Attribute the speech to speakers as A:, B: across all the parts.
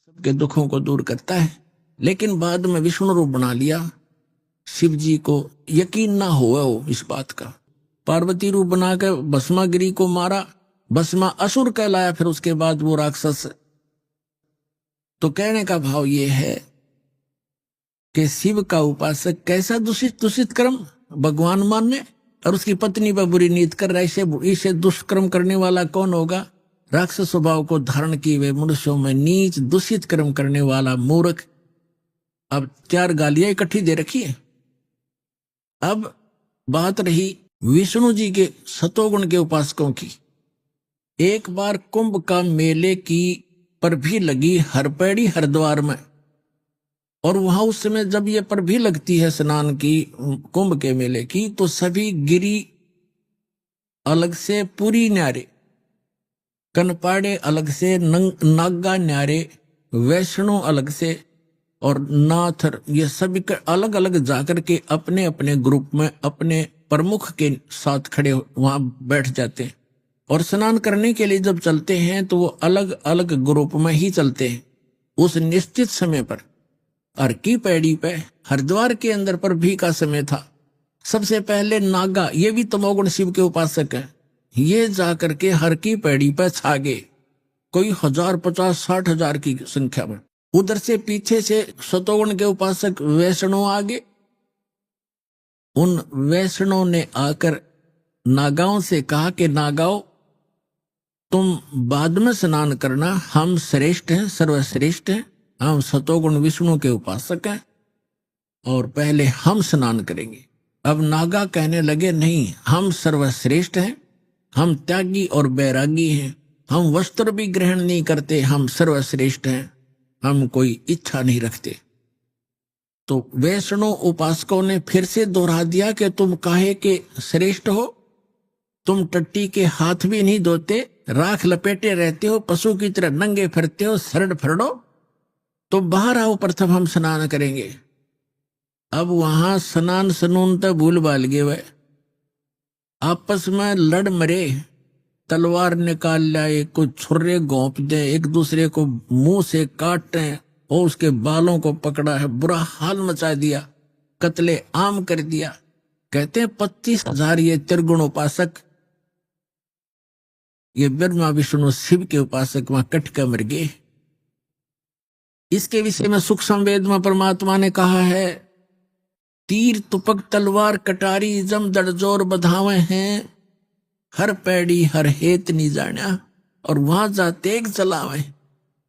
A: सबके दुखों को दूर करता है। लेकिन बाद में विष्णु रूप बना लिया। शिव जी को यकीन ना हुआ वो इस बात का। पार्वती रूप बनाकर भस्मागिरी को मारा। भस्मा असुर कहलाया फिर उसके बाद वो राक्षस। तो कहने का भाव ये है कि शिव का उपासक कैसा दूषित दूषित कर्म भगवान मानने और उसकी पत्नी पर बुरी नीत कर रहा है। इसे दुष्कर्म करने वाला कौन होगा? राक्षस स्वभाव को धारण किए हुए मनुष्यों में नीच दूषित कर्म करने वाला मूर्ख। अब 4 गालियां इकट्ठी दे रखी है। अब बात रही विष्णु जी के सतोगुण के उपासकों की। एक बार कुंभ का मेले की पर भी लगी हरपेड़ी हरिद्वार में, और वहां उस समय जब ये पर भी लगती है स्नान की कुंभ के मेले की, तो सभी गिरी अलग से पूरी न्यारे, कनपाड़े अलग से, नागा न्यारे, वैष्णो अलग से और नाथर, ये सभी अलग अलग जाकर के अपने अपने ग्रुप में अपने प्रमुख के साथ खड़े वहां बैठ जाते हैं। और स्नान करने के लिए जब चलते हैं तो वो अलग अलग ग्रुप में ही चलते हैं उस निश्चित समय पर। हर की पैड़ी पे हरिद्वार के अंदर पर भी का समय था। सबसे पहले नागा, ये भी तमोगुण शिव के उपासक है, ये जाकर के हर की पैड़ी पे छा गए, कोई 1000, 50, 60 हजार की संख्या में। उधर से पीछे से सतोगुण के उपासक वैष्णव आगे। उन वैष्णव ने आकर नागाओं से कहा कि नागाओं, तुम बाद में स्नान करना, हम श्रेष्ठ हैं, सर्वश्रेष्ठ हैं, हम सतोगुण विष्णु के उपासक हैं और पहले हम स्नान करेंगे। अब नागा कहने लगे नहीं, हम सर्वश्रेष्ठ हैं, हम त्यागी और बैरागी हैं, हम वस्त्र भी ग्रहण नहीं करते, हम सर्वश्रेष्ठ हैं, हम कोई इच्छा नहीं रखते। तो वैष्णव उपासकों ने फिर से दोहरा दिया कि तुम काहे के श्रेष्ठ हो? तुम टट्टी के हाथ भी नहीं धोते, राख लपेटे रहते हो, पशु की तरह नंगे फिरते हो, सरड फरडो, तो बाहर आओ, प्रथम हम स्नान करेंगे। अब वहां स्नान सनून तो भूल भाल गए, वे आपस में लड़ मरे, तलवार निकाल लाए, कुछ छुर्रे घोंप दे, एक दूसरे को मुंह से काटे और उसके बालों को पकड़ा है, बुरा हाल मचा दिया, कत्ले आम कर दिया। कहते हैं 25,000 ये त्रिगुण उपासक, ये ब्रह्मा विष्णु शिव के उपासक वहां कट कर मर गए। इसके विषय में सूक्ष्म वेद में परमात्मा ने कहा है, तीर तुपक तलवार कटारी जम दड़जोर बधावे हैं, हर पैड़ी हर हेत नहीं जाना, और वहां जा तेग चलावे,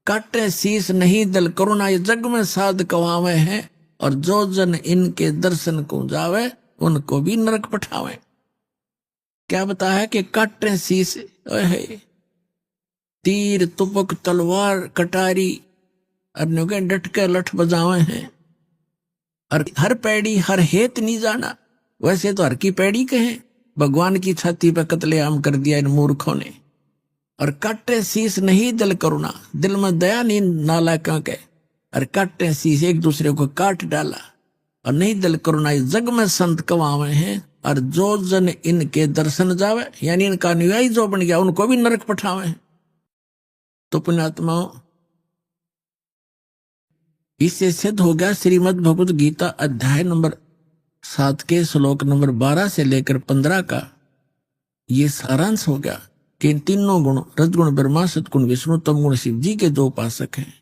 A: काटे शीस नहीं दल करुणा, ये जग में साध कवावे हैं, और जो जन इनके दर्शन को जावे उनको भी नरक पठावे। क्या बताया है कि काटे शीस, तीर तुपक तलवार कटारी और डट के लठ बजावे हैं, और हर पैड़ी हर हेत नहीं जाना। वैसे तो हर की पैड़ी कहे, भगवान की छाती पर कत्लेआम कर दिया इन मूर्खों ने। और काटे शीस नहीं दिल करुणा, दिल में दया नहीं नालायकों के, और काटे शीस एक दूसरे को काट डाला, और नहीं दिल करुणा जग में संत कवावे हैं, और जो जन इनके दर्शन जावे, यानी इनका अनुयायी जो बन गया उनको भी नरक पठावे हैं। तो पुण्यात्माओं, इससे सिद्ध हो गया श्रीमद् भगवद गीता अध्याय नंबर 7 के श्लोक नंबर 12 से लेकर 15 का ये सारांश हो गया कि इन तीनों गुण, रजगुण ब्रह्मा, सतगुण विष्णु, तमगुण शिव जी के जो उपासक हैं,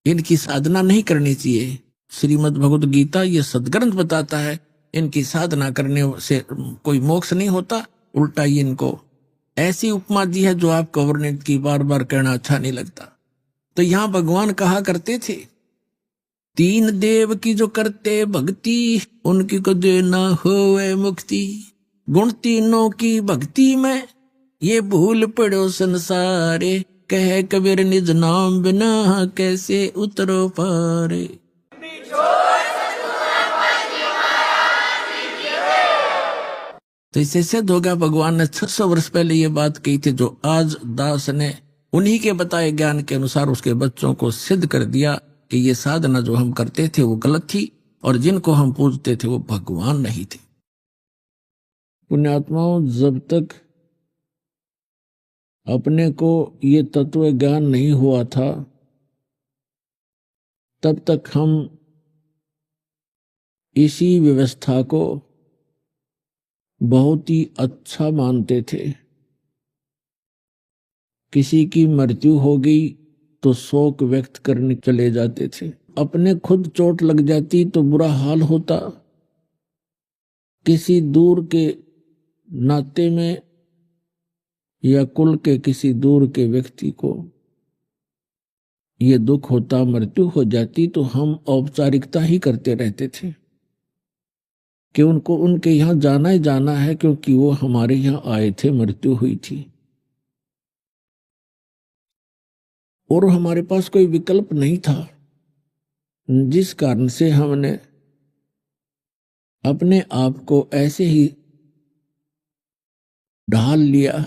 A: इनकी साधना नहीं करनी चाहिए। श्रीमद् भगवद गीता ये सदग्रंथ बताता है, इनकी साधना करने से कोई मोक्ष नहीं होता, उल्टा ये इनको ऐसी उपमा दी है जो आपको वर्णित की बार बार कहना अच्छा नहीं लगता। तो यहां भगवान कहा करते थे, 3 देव की जो करते भक्ति, उनकी को देना होवे मुक्ति। गुण तीनों की भक्ति में ये भूल पड़ो संसारे, कह कबीर निज नाम बिना कैसे उतरो पारे। तो इससे सिद्ध हो गया भगवान ने 600 वर्ष पहले ये बात कही थी, जो आज दास ने उन्हीं के बताए ज्ञान के अनुसार उसके बच्चों को सिद्ध कर दिया कि ये साधना जो हम करते थे वो गलत थी, और जिनको हम पूजते थे वो भगवान नहीं थे। पुण्यात्माओं, जब तक अपने को ये तत्व ज्ञान नहीं हुआ था, तब तक हम इसी व्यवस्था को बहुत ही अच्छा मानते थे। किसी की मृत्यु हो गई तो शोक व्यक्त करने चले जाते थे। अपने खुद चोट लग जाती तो बुरा हाल होता, किसी दूर के नाते में या कुल के किसी दूर के व्यक्ति को ये दुख होता, मृत्यु हो जाती, तो हम औपचारिकता ही करते रहते थे कि उनको उनके यहां जाना ही जाना है, क्योंकि वो हमारे यहां आए थे, मृत्यु हुई थी। और हमारे पास कोई विकल्प नहीं था, जिस कारण से हमने अपने आप को ऐसे ही ढाल लिया।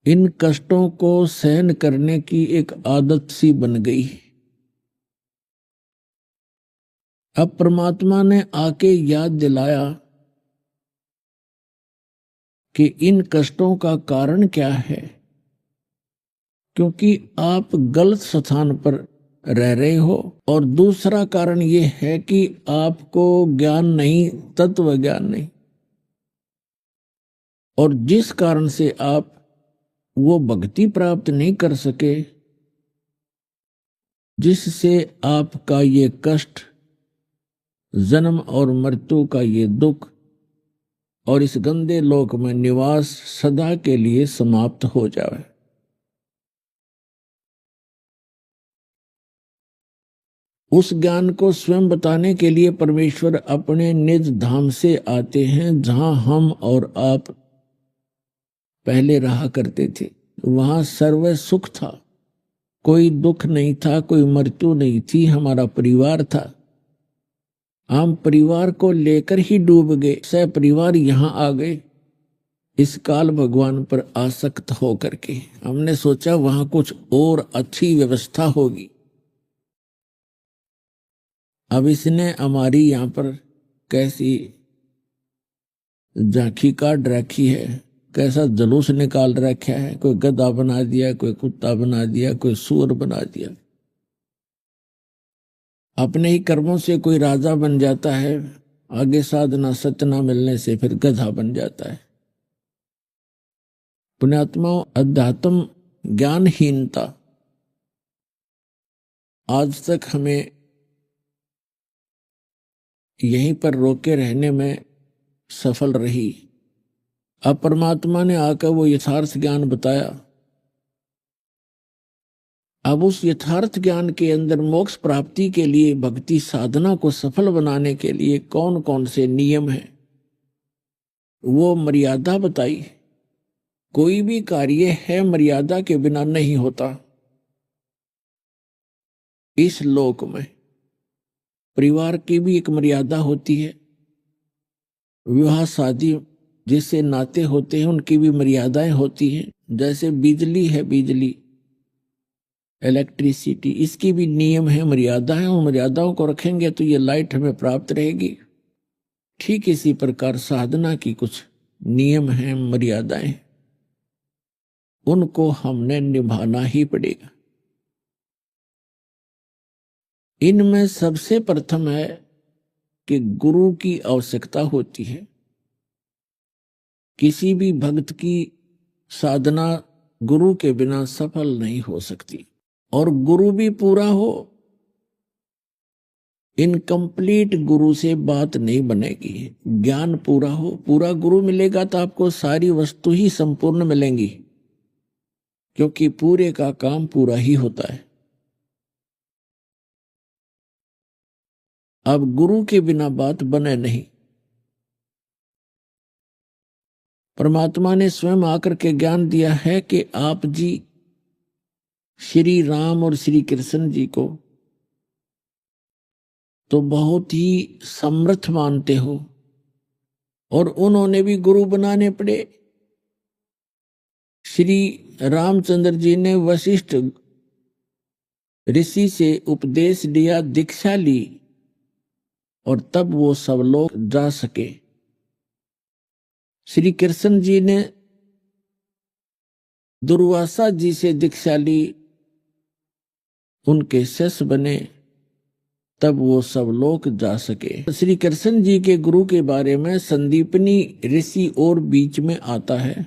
A: इन कष्टों को सहन करने की एक आदत सी बन गई। अब परमात्मा ने आके याद दिलाया कि इन कष्टों का कारण क्या है, क्योंकि आप गलत स्थान पर रह रहे हो। और दूसरा कारण यह है कि आपको ज्ञान नहीं, तत्व ज्ञान नहीं, और जिस कारण से आप वो भक्ति प्राप्त नहीं कर सके, जिससे आपका ये कष्ट, जन्म और मृत्यु का ये दुख और इस गंदे लोक में निवास सदा के लिए समाप्त हो जाए। उस ज्ञान को स्वयं बताने के लिए परमेश्वर अपने निज धाम से आते हैं, जहां हम और आप पहले रहा करते थे। वहां सर्व सुख था, कोई दुख नहीं था, कोई मृत्यु नहीं थी, हमारा परिवार था। हम परिवार को लेकर ही डूब गए, सह परिवार यहां आ गए इस काल भगवान पर आसक्त होकर के। हमने सोचा वहां कुछ और अच्छी व्यवस्था होगी। अब इसने हमारी यहां पर कैसी झांकी काट रखी है, कैसा जुलूस निकाल रखा है। कोई गधा बना दिया, कोई कुत्ता बना दिया, कोई सूअर बना दिया। अपने ही कर्मों से कोई राजा बन जाता है, आगे साधना सत्य न मिलने से फिर गधा बन जाता है। पुण्यात्माओं, अध्यात्म ज्ञानहीनता आज तक हमें यहीं पर रोके रहने में सफल रही। अब परमात्मा ने आकर वो यथार्थ ज्ञान बताया। अब उस यथार्थ ज्ञान के अंदर मोक्ष प्राप्ति के लिए, भक्ति साधना को सफल बनाने के लिए कौन कौन से नियम हैं, वो मर्यादा बताई। कोई भी कार्य है मर्यादा के बिना नहीं होता। इस लोक में परिवार की भी एक मर्यादा होती है, विवाह शादी जिससे नाते होते हैं उनकी भी मर्यादाएं होती हैं। जैसे बिजली है, बिजली इलेक्ट्रिसिटी, इसकी भी नियम है, मर्यादा है। उन मर्यादाओं को रखेंगे तो ये लाइट हमें प्राप्त रहेगी। ठीक इसी प्रकार साधना की कुछ नियम हैं, मर्यादाएं, उनको हमने निभाना ही पड़ेगा। इनमें सबसे प्रथम है कि गुरु की आवश्यकता होती है। किसी भी भक्त की साधना गुरु के बिना सफल नहीं हो सकती। और गुरु भी पूरा हो, इनकम्प्लीट गुरु से बात नहीं बनेगी। ज्ञान पूरा हो, पूरा गुरु मिलेगा तो आपको सारी वस्तु ही संपूर्ण मिलेंगी, क्योंकि पूरे का काम पूरा ही होता है। अब गुरु के बिना बात बने नहीं। परमात्मा ने स्वयं आकर के ज्ञान दिया है कि आप जी श्री राम और श्री कृष्ण जी को तो बहुत ही समर्थ मानते हो, और उन्होंने भी गुरु बनाने पड़े। श्री रामचंद्र जी ने वशिष्ठ ऋषि से उपदेश लिया, दीक्षा ली, और तब वो सब लोग जा सके। श्री कृष्ण जी ने दुर्वासा जी से दीक्षा ली, उनके शिष्य बने, तब वो सब लोग जा सके। श्री कृष्ण जी के गुरु के बारे में संदीपनी ऋषि और बीच में आता है।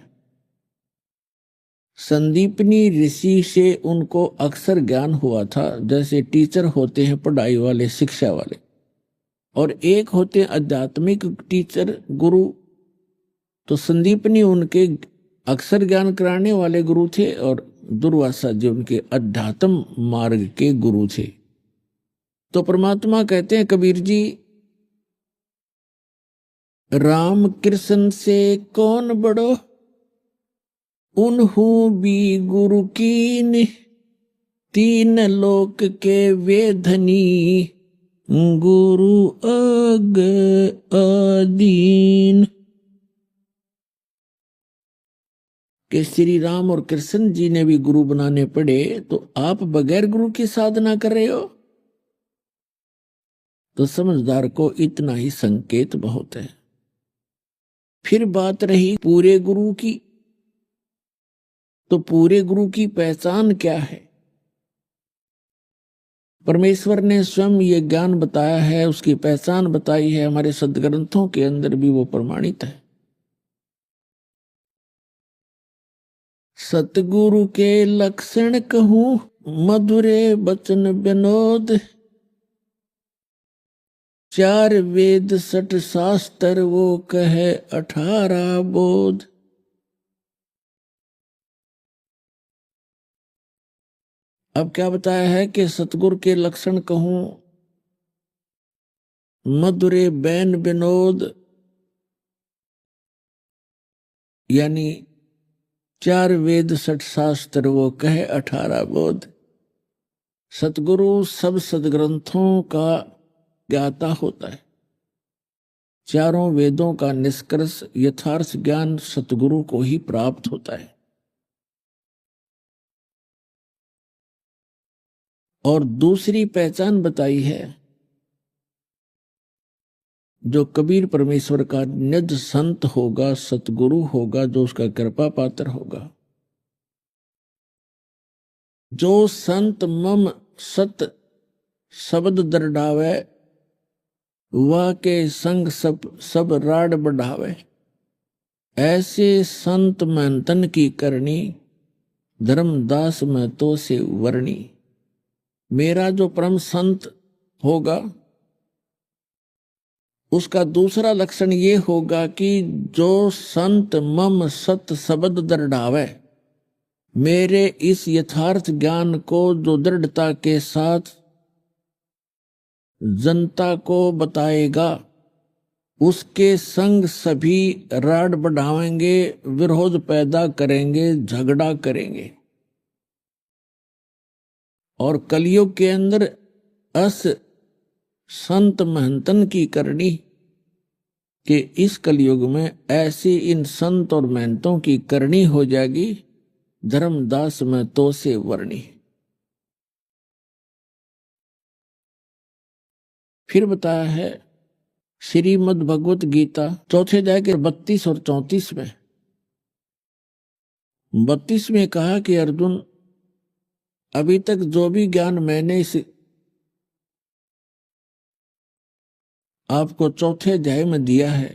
A: संदीपनी ऋषि से उनको अक्सर ज्ञान हुआ था, जैसे टीचर होते हैं पढ़ाई वाले, शिक्षा वाले, और एक होते हैं आध्यात्मिक टीचर, गुरु। तो संदीपनी उनके अक्सर ज्ञान कराने वाले गुरु थे और दुर्वासा जी उनके अध्यात्म मार्ग के गुरु थे। तो परमात्मा कहते हैं कबीर जी, राम कृष्ण से कौन बड़ो, उन्हू भी गुरु कीन, तीन लोक के वे धनी, गुरु अग अदीन। कि श्री राम और कृष्ण जी ने भी गुरु बनाने पड़े, तो आप बगैर गुरु की साधना कर रहे हो। तो समझदार को इतना ही संकेत बहुत है। फिर बात रही पूरे गुरु की, तो पूरे गुरु की पहचान क्या है? परमेश्वर ने स्वयं ये ज्ञान बताया है, उसकी पहचान बताई है, हमारे सदग्रंथों के अंदर भी वो प्रमाणित है। सतगुरु के लक्षण कहूं, मधुरे बचन विनोद, चार वेद सठ शास्त्र वो कहे 18 बोध। अब क्या बताया है कि सतगुरु के लक्षण कहूं, मधुरे बैन विनोद, यानी 4 वेद 60 शास्त्र वो कहे 18 बोध। सतगुरु सब सदग्रंथों का ज्ञाता होता है। चारों वेदों का निष्कर्ष यथार्थ ज्ञान सतगुरु को ही प्राप्त होता है। और दूसरी पहचान बताई है, जो कबीर परमेश्वर का निज संत होगा, सतगुरु होगा, जो उसका कृपा पात्र होगा, जो संत मम सत शब्द दरडावे, वह के संग सब राड बढ़ावे। ऐसे संत महंतन की करनी, धर्मदास में तो से वर्णी। मेरा जो परम संत होगा, उसका दूसरा लक्षण ये होगा कि जो संत मम सत शब्द दृढ़ावे, मेरे इस यथार्थ ज्ञान को जो दृढ़ता के साथ जनता को बताएगा, उसके संग सभी राड बढ़ावेंगे, विरोध पैदा करेंगे, झगड़ा करेंगे। और कलयुग के अंदर अस संत महंतन की करनी, कि इस कलयुग में ऐसी इन संत और महंतों की करनी हो जाएगी, धर्मदास में तो से वर्णी। फिर बताया है श्रीमद् भगवत गीता चौथे अध्याय के 32 और 34 में। 32 में कहा कि अर्जुन, अभी तक जो भी ज्ञान मैंने इस आपको चौथे अध्याय में दिया है,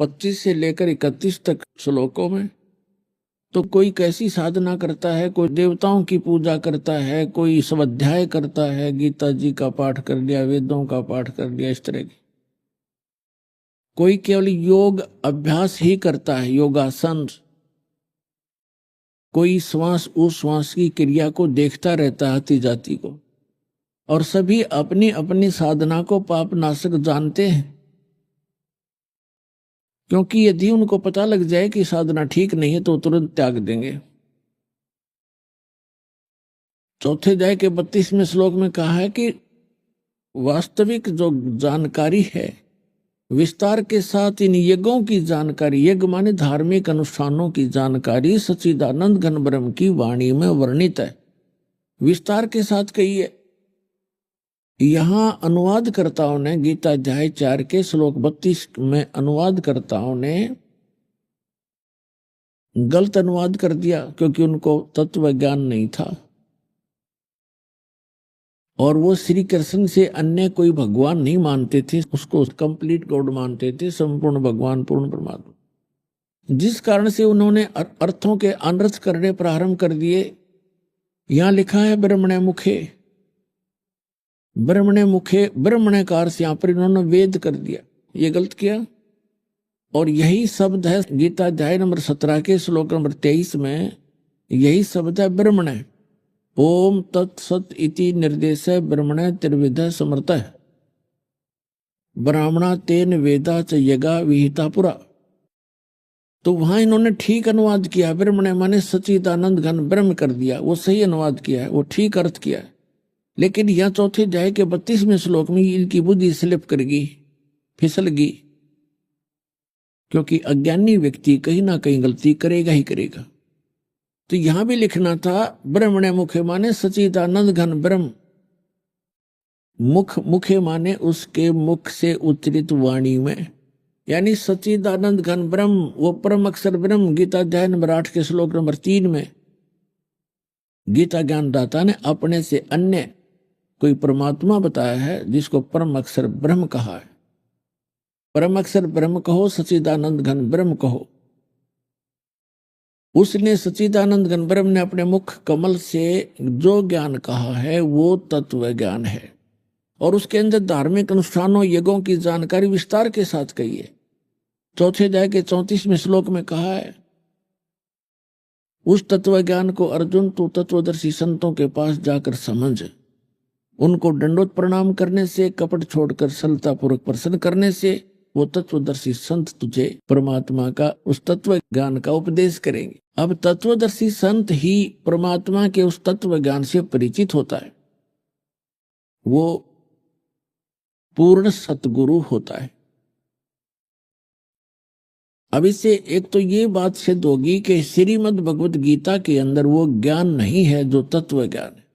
A: 25 से लेकर 31 तक श्लोकों में, तो कोई कैसी साधना करता है, कोई देवताओं की पूजा करता है, कोई स्वाध्याय करता है, गीता जी का पाठ कर लिया, वेदों का पाठ कर लिया, इस तरह की। कोई केवल योग अभ्यास ही करता है, योगासन। कोई श्वास उश्वास की क्रिया को देखता रहता है, आती जाती को। और सभी अपनी अपनी साधना को पाप नाशक जानते हैं, क्योंकि यदि उनको पता लग जाए कि साधना ठीक नहीं है तो तुरंत त्याग देंगे। चौथे अध्याय के 32वें श्लोक में कहा है कि वास्तविक जो जानकारी है, विस्तार के साथ इन यज्ञों की जानकारी, यज्ञ माने धार्मिक अनुष्ठानों की जानकारी, सच्चिदानंद घन ब्रह्म की वाणी में वर्णित है, विस्तार के साथ कही है। यहां अनुवादकर्ताओं ने गीता अध्याय 4 के श्लोक 32 में अनुवादकर्ताओं ने गलत अनुवाद कर दिया, क्योंकि उनको तत्व ज्ञान नहीं था। और वो श्री कृष्ण से अन्य कोई भगवान नहीं मानते थे, उसको कंप्लीट गॉड मानते थे, संपूर्ण भगवान, पूर्ण परमात्मा। जिस कारण से उन्होंने अर्थों के अनर्थ करने प्रारंभ कर दिए। यहां लिखा है ब्रह्मणे मुखे, ब्रह्मणे मुखे, ब्रह्मणेकार से यहां पर इन्होंने वेद कर दिया, ये गलत किया। और यही शब्द है गीता अध्याय नंबर 17 के श्लोक नंबर 23 में, यही शब्द है ब्रह्मणे। ओम तत्सत इति निर्देश ब्रह्मणे त्रिविध समर्थ ब्राह्मणा तेन वेदा च यगा विहिता पुरा। तो वहां इन्होंने ठीक अनुवाद किया, ब्रह्मणे माने सच्चिदानंद घन ब्रह्म कर दिया, वो सही अनुवाद किया है, वो ठीक अर्थ किया है। लेकिन यह चौथे अध्याय के 32वें श्लोक में इनकी बुद्धि स्लिप कर गई, फिसल गई, क्योंकि अज्ञानी व्यक्ति कहीं ना कहीं गलती करेगा ही करेगा। तो यहां भी लिखना था ब्रह्मणे मुखे माने सच्चिदानंद घन ब्रह्म, मुख मुखे माने उसके मुख से उच्चरित वाणी में, यानी सच्चिदानंद घन ब्रह्म, वो परम अक्षर ब्रह्म। गीता अध्याय नंबर 8 के श्लोक नंबर 3 में गीता ज्ञानदाता ने अपने से अन्य कोई परमात्मा बताया है जिसको परम अक्षर ब्रह्म कहा है। परम अक्षर ब्रह्म कहो, सच्चिदानंद घन ब्रह्म कहो। उसने सच्चिदानंद घन ब्रह्म ने अपने मुख कमल से जो ज्ञान कहा है वो तत्व ज्ञान है, और उसके अंदर धार्मिक अनुष्ठानों यज्ञों की जानकारी विस्तार के साथ कही है। चौथे अध्याय के 34वें श्लोक में कहा है, उस तत्व ज्ञान को अर्जुन तू तत्वदर्शी संतों के पास जाकर समझ, उनको दंडोत प्रणाम करने से, कपट छोड़कर सरलता पूर्वक प्रसन्न करने से वो तत्वदर्शी संत तुझे परमात्मा का, उस तत्व ज्ञान का उपदेश करेंगे। अब तत्वदर्शी संत ही परमात्मा के उस तत्व ज्ञान से परिचित होता है, वो पूर्ण सतगुरु होता है। अब इससे एक तो ये बात सिद्ध होगी कि श्रीमद् भगवत गीता के अंदर वो ज्ञान नहीं है जो तत्व ज्ञान है।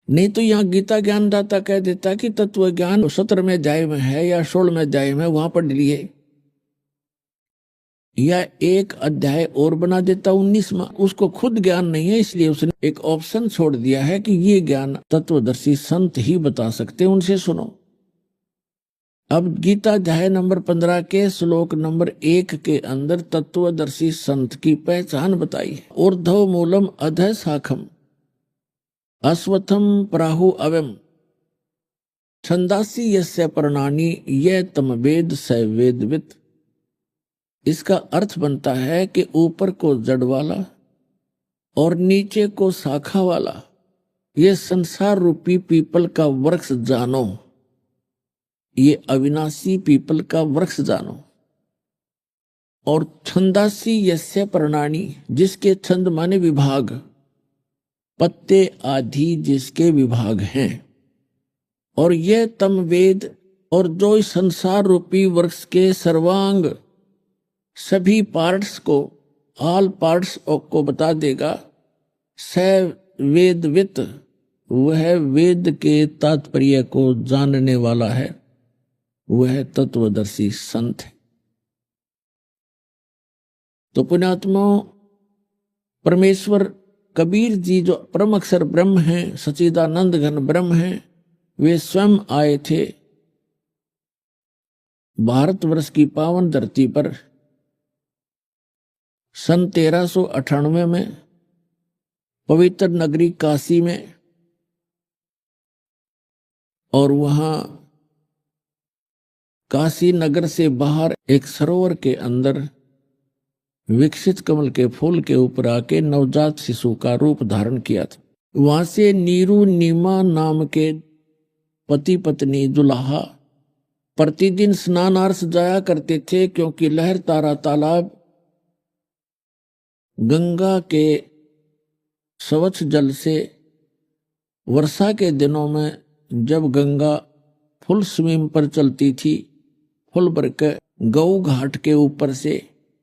A: नहीं तो यहाँ गीता ज्ञानदाता कह देता कि तत्व ज्ञान 17वें अध्याय में है या 16वें अध्याय में, वहां पढ़ लिए, या एक अध्याय और बना देता 19वां। उसको खुद ज्ञान नहीं है, इसलिए उसने एक ऑप्शन छोड़ दिया है कि ये ज्ञान तत्वदर्शी संत ही बता सकते, उनसे सुनो। अब गीता अध्याय नंबर 15 के श्लोक नंबर 1 के अंदर तत्वदर्शी संत की पहचान बताई है। ऊर्ध्व मूलम अधः शाखम अश्वत्थम प्राहु अवम छंदासी यस्य पर्णानि ये तम वेद स वेदवित। इसका अर्थ बनता है कि ऊपर को जड़ वाला और नीचे को शाखा वाला ये संसार रूपी पीपल का वृक्ष जानो, ये अविनाशी पीपल का वृक्ष जानो। और छंदासी यस्य पर्णानि, जिसके छंद माने विभाग, पत्ते आदि जिसके विभाग हैं, और ये तम वेद, और जो इस संसार रूपी वृक्ष के सर्वांग सभी पार्ट्स को, ऑल पार्ट्स को बता देगा, स वेदवित, वह वेद के तात्पर्य को जानने वाला है, वह तत्वदर्शी संत है। तो पुण्यात्मा, परमेश्वर कबीर जी जो परम अक्षर ब्रह्म हैं, सच्चिदानंद घन ब्रह्म हैं, वे स्वयं आए थे भारतवर्ष की पावन धरती पर सन 1398 में पवित्र नगरी काशी में, और वहां काशी नगर से बाहर एक सरोवर के अंदर विकसित कमल के फूल के ऊपर आके नवजात शिशु का रूप धारण किया था। वहां से नीरू नीमा नाम के पति पत्नी दुल्हा प्रतिदिन स्नानार्थ जाया करते थे, क्योंकि लहर तारा तालाब गंगा के स्वच्छ जल से वर्षा के दिनों में जब गंगा फुल स्विम पर चलती थी, फुल भर के गौ घाट के ऊपर से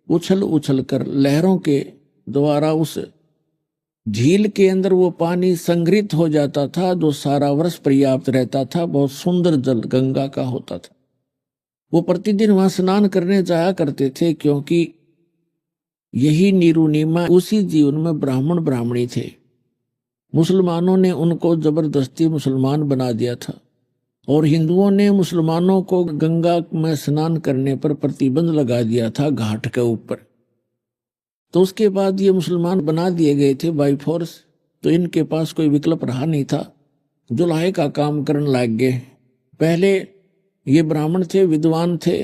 A: उछल उछल कर लहरों के द्वारा उस झील के अंदर वो पानी संग्रहित हो जाता था, जो सारा वर्ष पर्याप्त रहता था। बहुत सुंदर जल गंगा का होता था। वो प्रतिदिन वहां स्नान करने जाया करते थे, क्योंकि यही नीरू नीमा, उसी जीवन में ब्राह्मण ब्राह्मणी थे। मुसलमानों ने उनको जबरदस्ती मुसलमान बना दिया था और हिंदुओं ने मुसलमानों को गंगा में स्नान करने पर प्रतिबंध लगा दिया था घाट के ऊपर। तो उसके बाद ये मुसलमान बना दिए गए थे बाई फोर्स, तो इनके पास कोई विकल्प रहा नहीं था, जुलाहे का काम करने लग गए। पहले ये ब्राह्मण थे, विद्वान थे,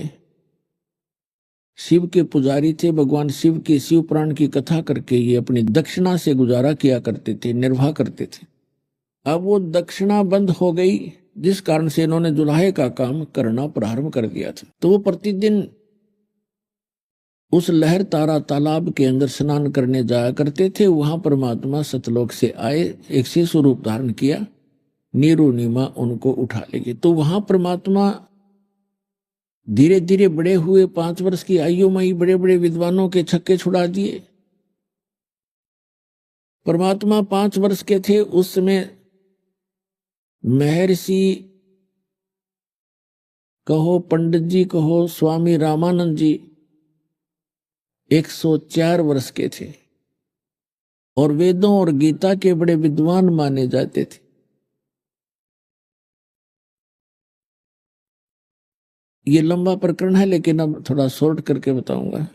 A: शिव के पुजारी थे, भगवान शिव के शिव पुराण की कथा करके ये अपनी दक्षिणा से गुजारा किया करते थे, निर्वाह करते थे। अब वो दक्षिणा बंद हो गई, जिस कारण से इन्होंने जुलाहे का काम करना प्रारंभ कर दिया था। तो वो प्रतिदिन उस लहर तारा तालाब के अंदर स्नान करने जाया करते थे। वहां परमात्मा सतलोक से आए, एक शिशु रूप धारण किया, नीरू नीमा उनको उठा ले गए। तो वहां परमात्मा धीरे धीरे बड़े हुए, 5 वर्ष की आयु में ही बड़े बड़े विद्वानों के छक्के छुड़ा दिए। परमात्मा 5 वर्ष के थे उस समय महर्षि कहो, पंडित जी कहो, स्वामी रामानंद जी 104 वर्ष के थे और वेदों और गीता के बड़े विद्वान माने जाते थे। ये लंबा प्रकरण है लेकिन अब थोड़ा शॉर्ट करके बताऊंगा।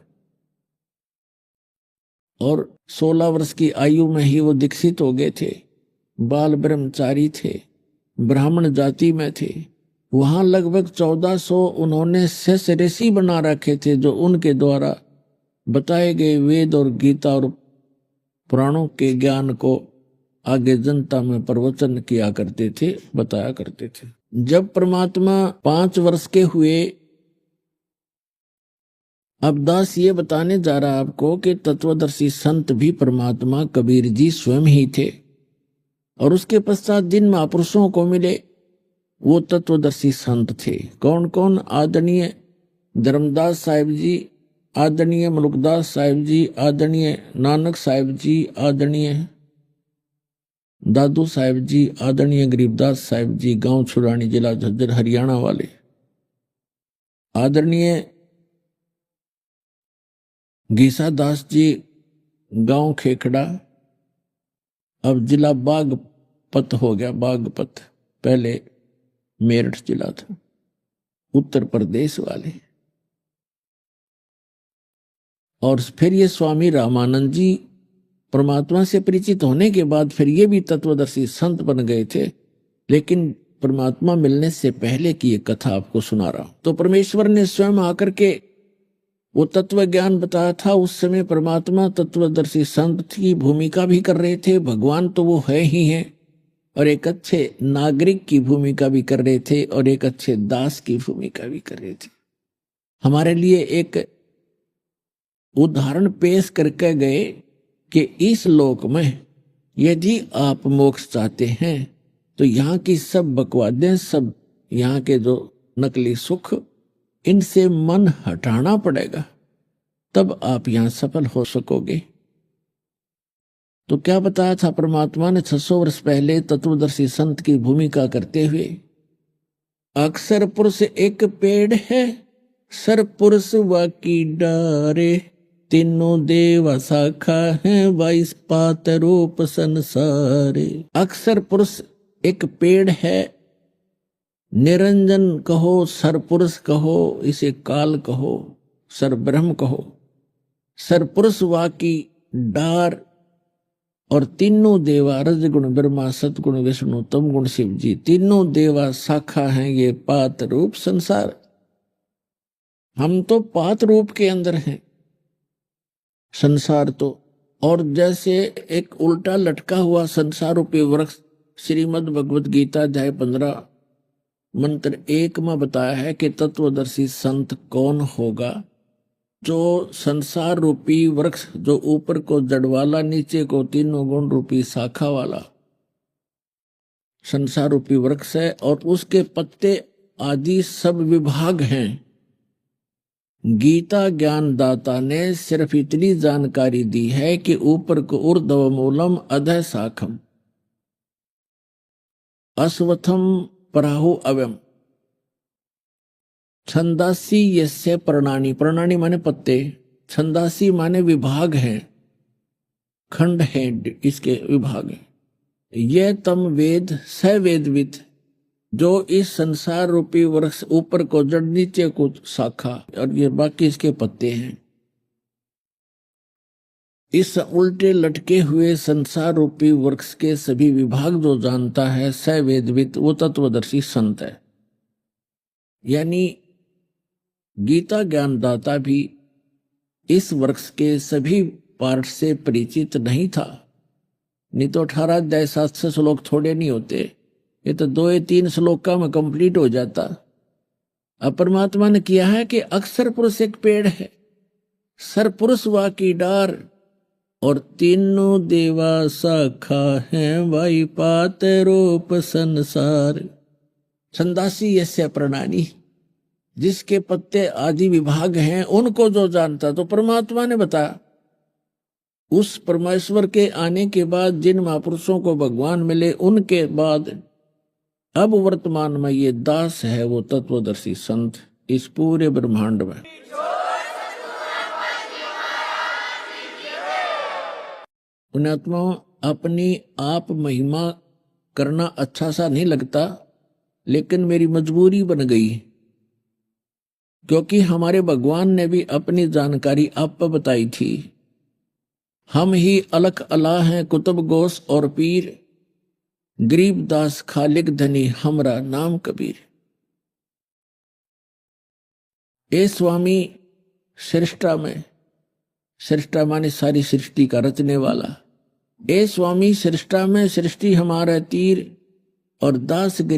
A: और 16 वर्ष की आयु में ही वो दीक्षित हो गए थे, बाल ब्रह्मचारी थे, ब्राह्मण जाति में थे। वहां लगभग 1400 उन्होंने शेष ऋषि बना रखे थे, जो उनके द्वारा बताए गए वेद और गीता और पुराणों के ज्ञान को आगे जनता में प्रवचन किया करते थे, बताया करते थे। जब परमात्मा 5 वर्ष के हुए, अब दास ये बताने जा रहा आपको कि तत्वदर्शी संत भी परमात्मा कबीर जी स्वयं ही थे। और उसके पश्चात जिन महापुरुषों को मिले वो तत्वदर्शी संत थे। कौन कौन? आदरणीय धर्मदास साहिब जी, आदरणीय मलुकदास साहिब जी, आदरणीय नानक साहिब जी, आदरणीय दादू साहिब जी, आदरणीय गरीबदास साहिब जी, गांव छुरानी, जिला झज्जर, हरियाणा वाले, आदरणीय गीसा दास जी, गांव खेखड़ा, अब जिला बागपत हो गया, बागपत, पहले मेरठ जिला था, उत्तर प्रदेश वाले। और फिर ये स्वामी रामानंद जी परमात्मा से परिचित होने के बाद फिर ये भी तत्वदर्शी संत बन गए थे, लेकिन परमात्मा मिलने से पहले की ये कथा आपको सुना रहा हूं। तो परमेश्वर ने स्वयं आकर के वो तत्व ज्ञान बताया था। उस समय परमात्मा तत्वदर्शी संत की भूमिका भी कर रहे थे, भगवान तो वो है ही हैं, और एक अच्छे नागरिक की भूमिका भी कर रहे थे और एक अच्छे दास की भूमिका भी कर रहे थे। हमारे लिए एक उदाहरण पेश करके गए कि इस लोक में यदि आप मोक्ष चाहते हैं तो यहाँ की सब बकवादें, सब यहाँ के जो नकली सुख, इनसे मन हटाना पड़ेगा, तब आप यहाँ सफल हो सकोगे। तो क्या बताया था परमात्मा ने 600 वर्ष पहले तत्वदर्शी संत की भूमिका करते हुए? अक्सर पुरुष एक पेड़ है, सर पुरुष वाकी डारे, तीनों देव शाखा है, 22 पात रूप संसारे। अक्सर पुरुष एक पेड़ है, निरंजन कहो, सर पुरुष कहो, इसे काल कहो, सर ब्रह्म कहो, सर पुरुष वाकी डार, और तीनों देवा रजगुण ब्रह्मा, सतगुण विष्णु, तम गुण शिव जी, तीनों देवा शाखा हैं ये पात रूप संसार। हम तो पात रूप के अंदर हैं, संसार तो, और जैसे एक उल्टा लटका हुआ संसार रूपी वृक्ष श्रीमद् भगवत गीता अध्याय 15 मंत्र 1 में बताया है कि तत्वदर्शी संत कौन होगा? जो संसार रूपी वृक्ष, जो ऊपर को जड़ वाला, नीचे को तीनों गुण रूपी शाखा वाला संसार रूपी वृक्ष है, और उसके पत्ते आदि सब विभाग हैं। गीता ज्ञानदाता ने सिर्फ इतनी जानकारी दी है कि ऊपर को ऊर्ध्व मूलम अधः शाखम अश्वत्थम पराहु अव्यम छंदासी यस्य प्रणानी, प्रणानी माने पत्ते, छंदासी माने विभाग है, खंड है, इसके विभाग है। यह तम वेद स वेदविद, जो इस संसार रूपी वृक्ष ऊपर को जड़ नीचे को शाखा और ये बाकी इसके पत्ते हैं। इस उल्टे लटके हुए संसार रूपी वृक्ष के सभी विभाग जो जानता है स वेदविद, वो तत्वदर्शी संत है। यानी गीता ज्ञानदाता भी इस वृक्ष के सभी पार्ट से परिचित नहीं था, नहीं तो 18 अध्याय 700 श्लोक थोड़े नहीं होते, ये तो 2-3 श्लोका में कंप्लीट हो जाता। अब परमात्मा ने किया है कि अक्षर पुरुष एक पेड़ है, सर पुरुष वा की डार, और तीनों देवा शाखा हैं, वाई पात रूप संसार। छंदासी यस्य प्रणानी, जिसके पत्ते आदि विभाग हैं उनको जो जानता, तो परमात्मा ने बताया। उस परमेश्वर के आने के बाद जिन महापुरुषों को भगवान मिले, उनके बाद अब वर्तमान में ये दास है वो तत्वदर्शी संत इस पूरे ब्रह्मांड में। पुण्यात्माओं, अपनी आप महिमा करना अच्छा सा नहीं लगता, लेकिन मेरी मजबूरी बन गई, क्योंकि हमारे भगवान ने भी अपनी जानकारी आप पर बताई थी। हम ही अलख अला हैं कुतुब गोस और पीर, गरीब दास खालिक धनी हमरा नाम कबीर। ए स्वामी सृष्टा में, सृष्टा माने सारी सृष्टि का रचने वाला, ए स्वामी सृष्टा में सृष्टि हमारा तीर, और दास गरीब